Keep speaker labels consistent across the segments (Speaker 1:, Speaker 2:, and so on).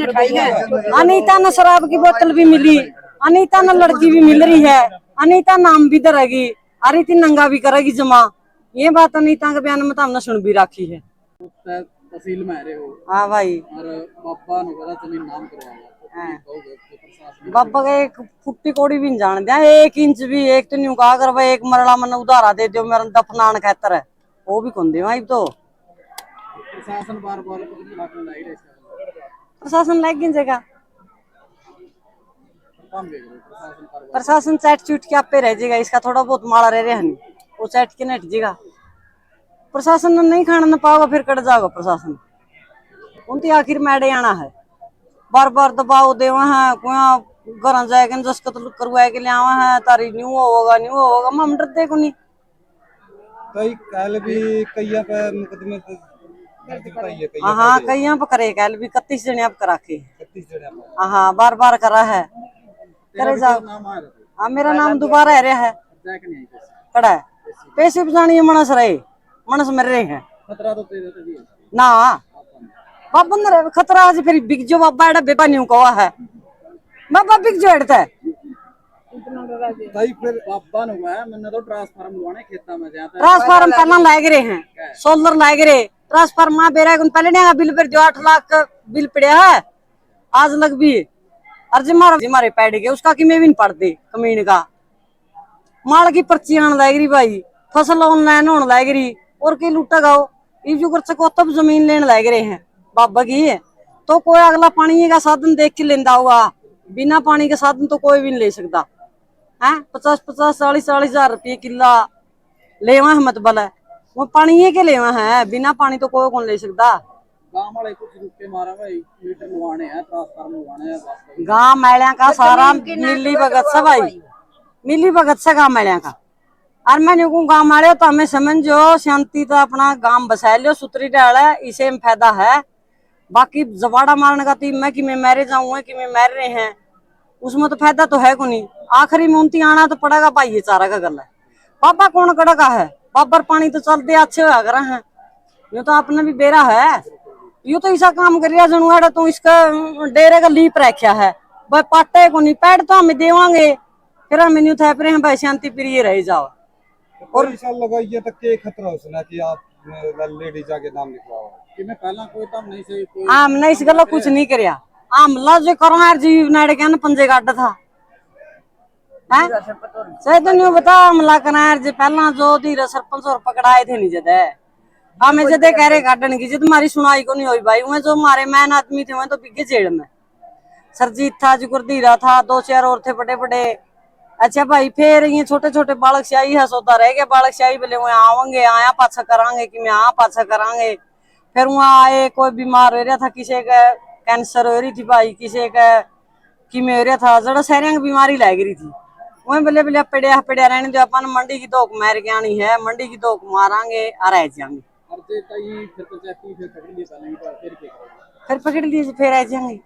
Speaker 1: अनीता ने शराब की बोतल भी मिली, अनीता ने लड़की भी मिल रही है, अनीता नाम भी धरेगी, अरिति नंगा भी करेगी जमा। ये बात अनीता के बयान में तो हमने सुन भी रखी है।
Speaker 2: तहसील में रहे हो?
Speaker 1: हाँ भाई।
Speaker 2: और बाबा ने बड़ा जमीन नाम करवाया।
Speaker 1: बाबा का एक फुट्टी कोड़ी भी नहीं जान दिया, 1 इंच भी। एक तो नहीं कहा कर भाई एक मरड़ा मन उधारा दे दो मेरा दफनान खातर है, वो भी कौन दे भाई। तो
Speaker 2: प्रशासन बार बार
Speaker 1: प्रशासन लग गई जगह, प्रशासन चैट चूट के आप पे रह जाएगा। इसका थोड़ा बहुत माड़ा रह रहा नहीं, वो चैट के नट जाएगा। प्रशासन नहीं खाना न पाओगा फिर कट जाओगा प्रशासन। उनकी आखिर मैडे आना है, बार बार दबाव देवा है, कोई घर जाएगा जस कतल करवाए के ले आवा है, तारी न्यू होगा न्यू होगा। हम डरते को नहीं।
Speaker 3: कई कल भी कईया पे मुकदमे
Speaker 1: हाँ कईया पे करे, कल भी 31 जने अब करा के।
Speaker 3: 31 जने
Speaker 1: हाँ बार बार करा है, करे जाओ। हाँ मेरा नाम दोबारा है रहा है, कड़ा है पैसे बचानी मनस रहे, मनस मर रहे हैं ना। बाबा ने खतरा आज फिर बिक जो बाबा एड़ा बेबा नहीं कहा है, बाबा बिक जो एड़ता है।
Speaker 2: फिर बाबा ने हुआ है, मैंने तो ट्रांसफार्म लगवाने खेता में जाता है।
Speaker 1: ट्रांसफार्म पहला लाग रहे हैं, सोलर लाग रहे। ट्रांसफार्म मां बेरा पहले नहीं बिल पर जो 8 लाख का बिल पड़ा है आज लग भी। और जिमारे पैड गए उसका कि मैं भी नहीं पढ़ते कमीन का। माल की पर्ची आने लग रही भाई, फसल ऑनलाइन होने लग रही, और कई लूटा गाओ जो कर सको तब जमीन लेने लग रहे हैं बाबा की है। तो कोई अगला पानी का साधन देख के लेंदा होगा, बिना पानी के साधन तो कोई भी नहीं ले सकता है। 50-50 40-40 हजार रुपये किला लेवा है मतलब है, वो पानी के लेवा है, बिना पानी तो कोई कौन ले सकता।
Speaker 2: गांव वाले कुछ रुके मारा भाई, मीटर लगवाने हैं, ट्रांसफार्मर लगवाने हैं।
Speaker 1: गांव मैलिया का सारा मिली भगत से भाई, मिली भगत से गांव मैलिया का। और मैं नहीं गांव मारे तो हमें समझो शांति तो अपना गांव बसा लो, सुतरी डाल है, इसे में फायदा है। बाकी जवाड़ा मारने का तीन में कि मैं मारे जाऊंगा कि मैं मार रहे हैं, उसमें तो फायदा तो है को नहीं। आखिरी मूंती आना तो पड़ेगा भाई, ये चारा का गल है। बाबा कौन कड़ा का है, बाबर पानी तो चलते अच्छे हो रहे हैं। ये तो अपने भी बेरा है, यू तो ऐसा काम कर रहा जनवाड़ा तो इसका डेरे का लीप रखा है भाई, पाटे को नहीं पैड तो हमें देवांगे, फिर हम न्यू थे फिर भाई शांति प्रिय रह जाओ।
Speaker 3: और लगा ये तक के खतरा हो सुना कि आप लेडीज के नाम लिखवाओ
Speaker 2: कि मैं पहला कोई तब नहीं से कोई
Speaker 1: आम नहीं इस गलो कुछ नहीं करया। आमला जो करो यार जी नाड़ के ना पंजे काट था हैं, सही तो नहीं बता हमला करना यार जी। पहला जो धीरे सरपंच और पकड़ाए थे नहीं जदे हमें जदे कह रहे काटने की, जिद हमारी सुनाई को नहीं हुई भाई। वह जो हमारे मैन आदमी थे वह तो बिगे जेल में, सरजीत था, जुगर धीरा था, 2-4 और थे बड़े बड़े। अच्छा भाई फिर ये छोटे छोटे बालक शाही है सोता रह गया, बालक शाही बोले वह आवेंगे आया पाछा करांगे कि मैं आ पाछा करांगे। फिर वहाँ आए कोई बीमार हो रहा था, किसी का कैंसर हो रही थी भाई, किसी का किमे हो रहा था, जरा शहरिया की बीमारी लग रही थी। वही बोले बोले पड़िया पड़िया रहने दो, अपन मंडी की धोख मार के आनी है, मंडी की धोख मारांगे आ रह जाएंगे। फिर पकड़ लीजिए फिर आ जाएंगे,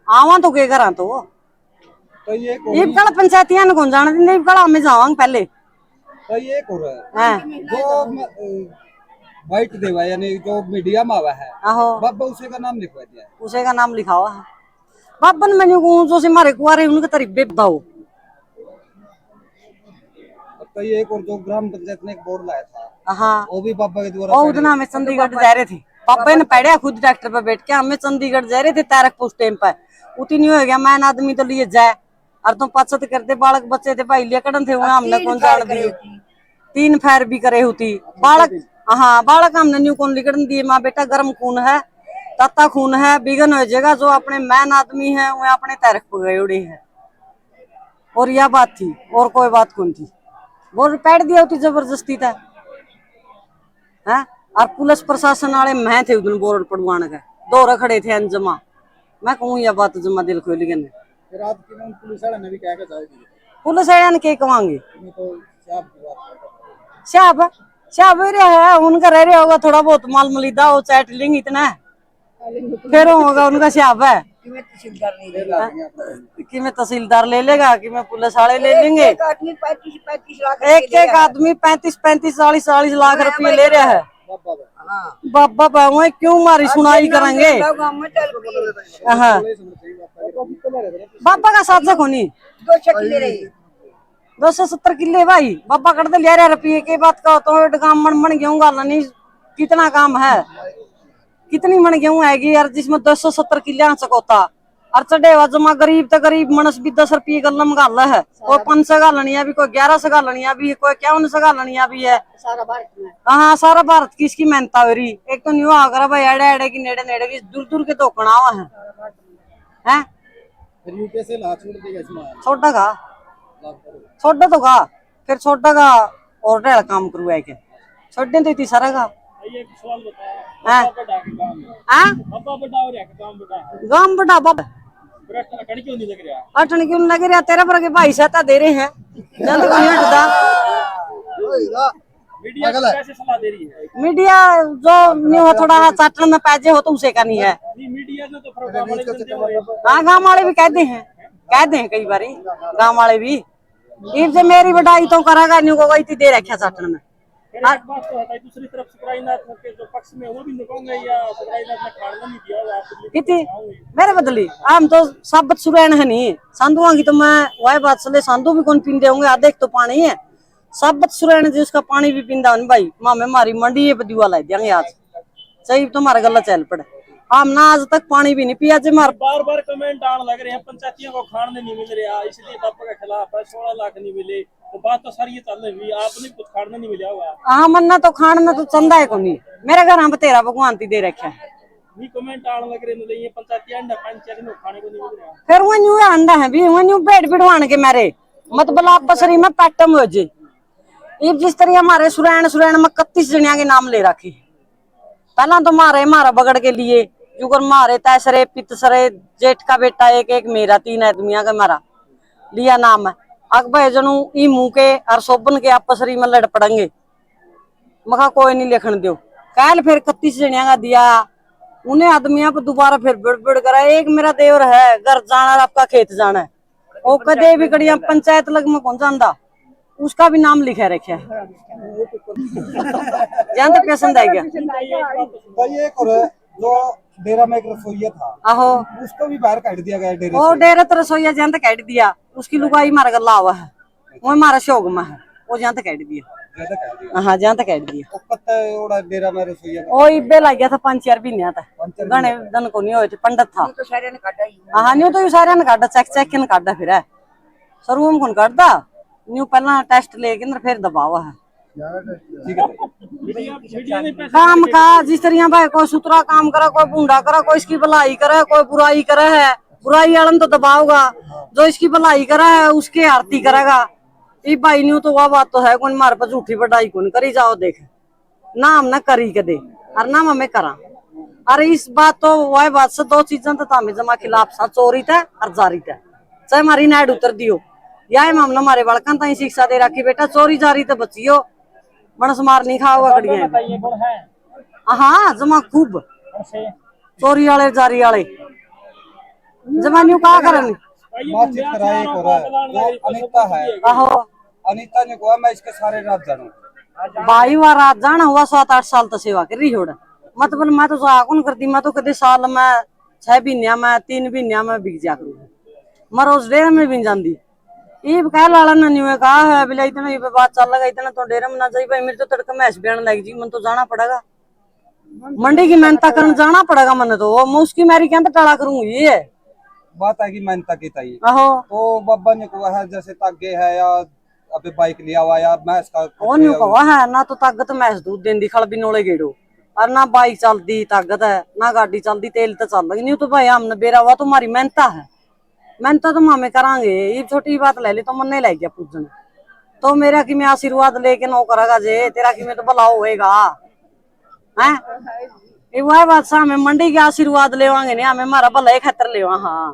Speaker 1: आवा तो के करा तो ये कल पंचायतियां ने कौन जाने देंगे, कल हमें जावांगे पहले।
Speaker 3: तो ये हो रहा है जो वाइट देवा यानी जो मीडिया में आवा है, बाबा उसे का नाम लिखवा दिया,
Speaker 1: उसे का नाम लिखा हुआ है। बाबा ने मैंने जो से मारे कुआरे उनके तरीके बताओ।
Speaker 3: तो ये एक और जो ग्राम पंचायत ने एक बोर्ड लाया था,
Speaker 1: हाँ
Speaker 3: वो भी बाबा के द्वारा।
Speaker 1: वो उतना हमें चंडीगढ़ जा रहे थे, पापा ने पढ़ा खुद ट्रैक्टर पे बैठ के, हमें चंडीगढ़ जा रहे थे तारकपुर टाइम पर। उतनी हो गया मैन आदमी तो लिए जाए, और तुम पछत करते बालक बच्चे थे भाई लिया थे वहाँ हमने कौन जान दिए, 3 फायर भी करे होती बालक। हाँ बालक हमने न्यू कौन लिकड़न दिए, माँ बेटा गर्म खून है, ताता खून है, बिगन हो जाएगा। जो अपने मैन आदमी है वो अपने तारक पर गए उड़े है। और यह बात थी और कोई बात कौन थी, बोल पैड दिया होती जबरदस्ती था है। और पुलिस प्रशासन वाले मैं थे उधर बोर्ड पड़वाने का, 2 रखड़े थे अनजमा। मैं कहूँ यह बात जमा दिल खोल गए।
Speaker 2: पुलिस वाले ने भी क्या कहा,
Speaker 1: पुलिस वाले ने क्या कहेंगे, शाब शाब है उनका रह रहा होगा थोड़ा बहुत माल मलिदा हो चैट लेंगे इतना फिर होगा उनका शाब है कि मैं तहसीलदार ले लेगा कि मैं पुलिस वाले ले लेंगे। एक एक आदमी 35-35 40-40 लाख रुपये ले रहा है। बाबा पाऊंगे क्यों मारी सुनाई करेंगे। हाँ बाबा का 700 कोनी 270 किले भाई बाबा कर दे 11 रुपये की बात का तो काम मन गेहूं गाला नहीं कितना काम है कितनी मन गेहूं आएगी यार जिसमें 270 किले चकोता और चढ़ेवा जमा गरीब तो गरीब मनस भी 10 रुपये गलम गाला है कोई 5 से गालनिया भी कोई 11 से गालनिया भी कोई 51 से गालनिया भी है हाँ सारा भारत की इसकी मेहनत हो रही एक तो न्यू आकर भाई एड़े एड़े की नेड़े नेड़े की दूर दूर के धोकना हुआ है
Speaker 2: फिर यूपी से ला छोड़ देगा इसमें
Speaker 1: छोटा का छोटा तो का फिर छोटा का और ढेर काम करवाए के छोटे तो इतनी सारा का
Speaker 2: एक सवाल बता बड़ा के काम है
Speaker 1: हाँ
Speaker 2: बाबा बड़ा और काम बड़ा
Speaker 1: गांव बड़ा बाबा
Speaker 2: अटन क्यों नहीं लग रहा
Speaker 1: अटन क्यों लग रहा तेरे पर के भाई सहता दे रहे हैं जल्द कोई हटदा
Speaker 2: मीडिया कैसे सलाह दे रही है
Speaker 1: मीडिया जो न्यू थोड़ा चाटन में पैजे हो तो उसे करनी है
Speaker 2: नहीं मीडिया ने तो प्रोग्राम वाले जनते हुए
Speaker 1: हाँ गाँव वाले भी कहते हैं कई बारी गाँव वाले भी इब से मेरी बटाई तो करागा न्यू को इतनी दे रखा चाटन में
Speaker 2: एक बात तो है दूसरी तरफ सुकराईनाथ के जो पक्ष में वो भी निभाएंगे या सुकराईनाथ ने खाना नहीं दिया वो आप
Speaker 1: कितनी मेरे बदली हम तो सब सुरैन है नहीं सांधुआ की तो मैं वही बात चले सांधु भी कौन पींदे होंगे आधे तो पानी है सब सुरैन जी उसका पानी भी पींदा भाई मामे हमारी मंडी है बदुआ ला देंगे आज सही तुम्हारा गला चल पड़े हम ना आज तक पानी भी नहीं पिया जे मार
Speaker 2: बार बार कमेंट आने लग रहे हैं पंचायतियों को खाने नहीं मिल रहा इसलिए बापा के खिलाफ है 16 लाख नहीं मिले तो बात तो सारी ये चल रही है आपने कुछ खाने नहीं मिला हुआ
Speaker 1: हाँ मन्ना तो खान में तो चंदा है कोनी मेरे घर हम तेरा भगवान ती दे रखा है
Speaker 2: नहीं कमेंट आने लग रहे हैं ये पंचायती अंडा पंचायत में खाने को नहीं मिल रहा
Speaker 1: फिर वो न्यू अंडा है भी वो न्यू पेट बिठवान के मेरे मतलब आप बसरी में पैटम हो जे इब जिस तरह हमारे सुरैन में 31 जनिया के नाम ले रखे पहला तो मारा बगड़ के लिए जुगर मारे तैसरे पितसरे जेठ का बेटा एक मेरा 3 आदमिया का मारा लिया नाम है अकबर जनू ई मुंह के और सोबन के आपसरी में लड़ पड़ेंगे मखा कोई नहीं लिखन दो कल फिर 31 जनिया का दिया उन्हें आदमिया पर दोबारा फिर बिड़ करा एक मेरा देवर है घर जाना आपका खेत जाना है वो कदे भी कड़िया पंचायत लग में कौन जाता उसका भी नाम लिखा रखा है जान तो पसंद आ गया
Speaker 3: तो ये जो डेरा में एक रसोईया था
Speaker 1: आहो
Speaker 3: उसको भी बाहर काट दिया गया डेरे
Speaker 1: वो डेरा तो रसोईया जान तक काट दिया उसकी लुगाई मारा गला हुआ है वो हमारा शौक में है वो जान तक काट दिया
Speaker 3: ज्यादा काट दिया
Speaker 1: हाँ जान तक काट दिया
Speaker 3: वो पत्ता ओड़ा डेरा में रसोईया
Speaker 1: ओ इबे लग गया था 5-4 महीने तक गणे दन को नहीं होए थे पंडित था हाँ न्यू तो सारे ने काटा चेक के काटा फिर है सरूम कौन काटता न्यू पहला टेस्ट लेके फिर दबावा है काम का जिस तरह भाई कोई सुतरा काम करा कोई बूंदा करा कोई इसकी भलाई करे कोई बुराई करे है बुराई वालन तो दबाओगा जो इसकी भलाई करे है उसके आरती करेगा ये भाई न्यू तो वह बात तो है कौन मार पर झूठी बढ़ाई कौन करी जाओ देख ना हमने करी के दे और ना हमें करा अरे इस बात तो वह बात से 2 चीजें तो तामे जमा खिलाफ सा चोरी था और जारी था चाहे हमारी नाइड उतर दियो या मामला हमारे बड़कन ताई शिक्षा दे रखी बेटा चोरी जारी तो बचियो मनस मार नहीं खाओगा कड़िया हाँ जमा खूब चोरी वाले जारी वाले जमा न्यू कहा करन
Speaker 3: बातचीत कराए को रहा अनीता है
Speaker 1: आहो
Speaker 3: अनीता ने कहा मैं इसके सारे रात जानू
Speaker 1: भाई वह रात जाना हुआ 7-8 साल तो सेवा कर रही होड़ा मतलब मैं तो कौन करती मैं तो कदे साल में 6 महीने में 3 महीने में बिक जा करूँ मैं रोज डेरे में भी जाती ये कह लाला ने कहा है बिला इतना ये बात चल लगा इतना तो डेरे में ना जाई भाई मेरे तो तड़के मैच बयान लग जी मन तो जाना पड़ेगा मंडी की मेहनत करने जाना पड़ेगा मन तो मैं उसकी मेरी क्या टाला करूंगी ये
Speaker 3: बात है कि मेहनत की ताई
Speaker 1: आहो
Speaker 3: तो बाबा ने कहा है जैसे तागे है या अबे बाइक लिया हुआ या मैच का
Speaker 1: वो नहीं कहा है ना तो ताकत मैच दूध देंदी खल भी नोले गेड़ो और ना बाइक चलती ताकत है ना गाड़ी चलती तेल तो चल नहीं तो भाई हमने बेरा हुआ तुम्हारी मेहनत है मेहनत तो हमें करांगे ये छोटी बात ले ली तो मन नहीं लग गया पूछने तो मेरा कि मैं आशीर्वाद लेके नो करेगा जे तेरा कि मैं तो भला होएगा हैं ये वह बात सा हमें मंडी के आशीर्वाद लेवांगे नहीं हमें हमारा भला एक खतर लेवा हाँ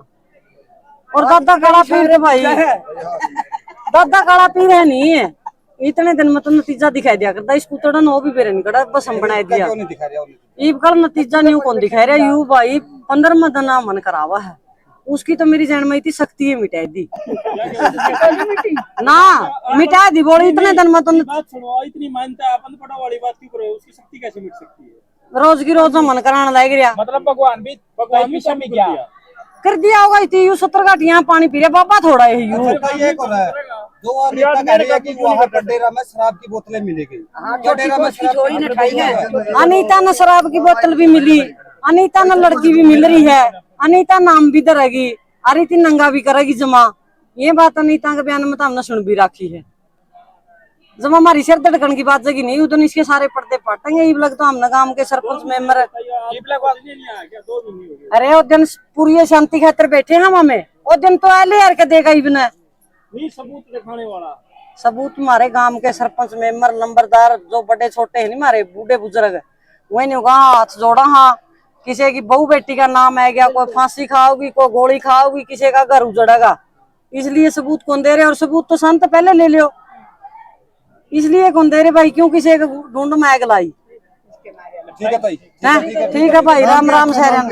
Speaker 1: और दादा काला पीर रे भाई दादा काला पीर है नहीं है इतने दिन में तो नतीजा दिखाई दिया करता स्कूटर नो भी पेरे नहीं कड़ा बस हम बना दिया ईब कल नतीजा न्यू कौन दिखाई रहा यू भाई 15 दिन मन करावा है उसकी तो मेरी जान में इतनी शक्ति है मिटा दी ना मिटा दी बोली इतने दिन में तो
Speaker 2: बात सुनो इतनी मानता है अपन पड़ा वाली बात क्यों करो उसकी शक्ति कैसे मिट सकती है
Speaker 1: रोज की रोज मन कराने लग गया।
Speaker 4: मतलब भगवान भी शम भी गया
Speaker 1: कर दिया होगा इतनी 70 घाटियां पानी पी रहे बाबा थोड़ा ये यू
Speaker 3: अच्छा ये हो रहा है जो नेता कह रहे हैं कि वहाँ पर डेरा में शराब की बोतलें मिलेगी। जो डेरा में शराब
Speaker 1: अनीता ने शराब की बोतल भी मिली, अनीता ने लड़की भी मिल रही है, अनीता नाम भी धरेगी, अरिति नंगा भी करेगी जमा। ये बात अनीता के बयान में तो हमने सुन भी रखी है। जब हमारी सिर धड़कन की बात जगी नहीं उधर इसके सारे पर्दे पाटेंगे। ये लग तो हमने गांव के सरपंच मेंबर अरे उस दिन पूरी शांति खातर बैठे हम हमें उस दिन तो आले यार के देगा इबन
Speaker 2: सबूत दिखाने वाला
Speaker 1: सबूत हमारे गांव के सरपंच मेंबर नंबरदार जो बड़े छोटे हैं नहीं हमारे बूढ़े बुजुर्ग वही नहीं होगा हाथ जोड़ा। हाँ किसी की बहू बेटी का नाम है गया, कोई फांसी खाओगी कोई गोली खाओगी, किसी का घर उजड़ेगा। इसलिए सबूत कौन दे रहे और सबूत तो संत पहले ले लियो। इसलिए कौन दे रहे भाई क्यों किसी ढूंढ में आग लाई।
Speaker 3: ठीक है भाई
Speaker 1: ठीक है भाई राम राम सहरन।